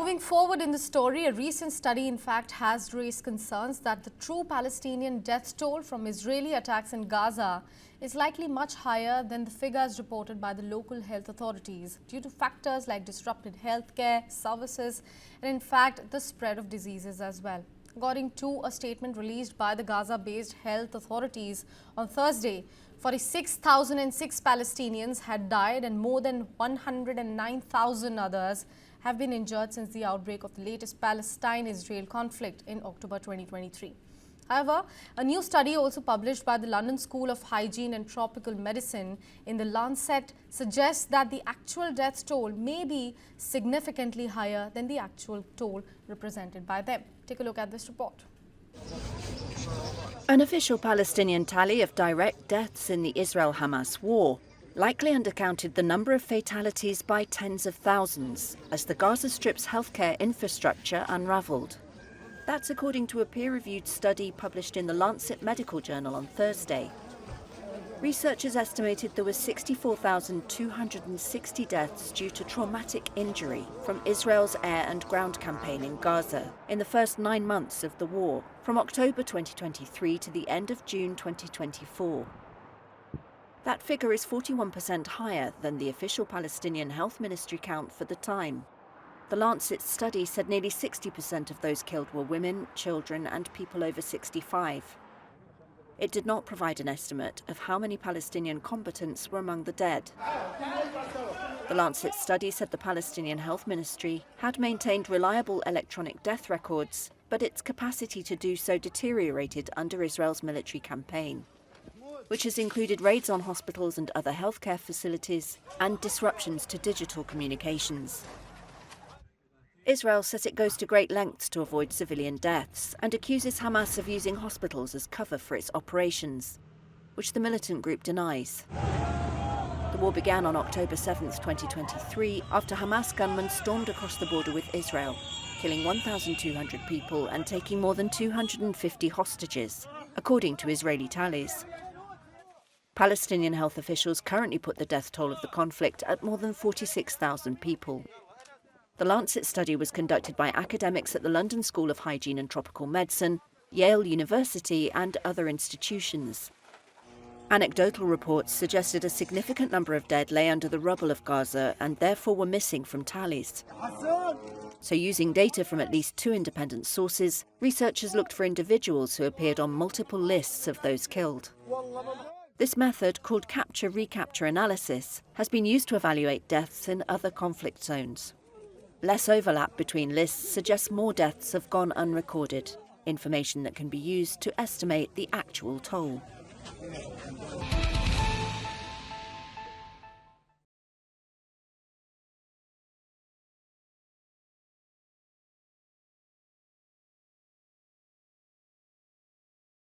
Moving forward in the story, a recent study in fact has raised concerns that the true Palestinian death toll from Israeli attacks in Gaza is likely much higher than the figures reported by the local health authorities due to factors like disrupted healthcare services and in fact the spread of diseases as well. According to a statement released by the Gaza-based health authorities on Thursday, 46,006 Palestinians had died and more than 109,000 others have been injured since the outbreak of the latest Palestine-Israel conflict in October 2023. However, a new study also published by the London School of Hygiene and Tropical Medicine in the Lancet suggests that the actual death toll may be significantly higher than the actual toll represented by them. Take a look at this report. An official Palestinian tally of direct deaths in the Israel-Hamas war likely undercounted the number of fatalities by tens of thousands as the Gaza Strip's healthcare infrastructure unravelled. That's according to a peer-reviewed study published in the Lancet Medical Journal on Thursday. Researchers estimated there were 64,260 deaths due to traumatic injury from Israel's air and ground campaign in Gaza in the first 9 months of the war, from October 2023 to the end of June 2024. That figure is 41% higher than the official Palestinian Health Ministry count for the time. The Lancet study said nearly 60% of those killed were women, children, and people over 65. It did not provide an estimate of how many Palestinian combatants were among the dead. The Lancet study said the Palestinian Health Ministry had maintained reliable electronic death records, but its capacity to do so deteriorated under Israel's military campaign, which has included raids on hospitals and other healthcare facilities and disruptions to digital communications. Israel says it goes to great lengths to avoid civilian deaths and accuses Hamas of using hospitals as cover for its operations, which the militant group denies. The war began on October 7, 2023, after Hamas gunmen stormed across the border with Israel, killing 1,200 people and taking more than 250 hostages, according to Israeli tallies. Palestinian health officials currently put the death toll of the conflict at more than 46,000 people. The Lancet study was conducted by academics at the London School of Hygiene and Tropical Medicine, Yale University, and other institutions. Anecdotal reports suggested a significant number of dead lay under the rubble of Gaza and therefore were missing from tallies. So using data from at least 2 independent sources, researchers looked for individuals who appeared on multiple lists of those killed. This method, called capture-recapture analysis, has been used to evaluate deaths in other conflict zones. Less overlap between lists suggests more deaths have gone unrecorded, information that can be used to estimate the actual toll.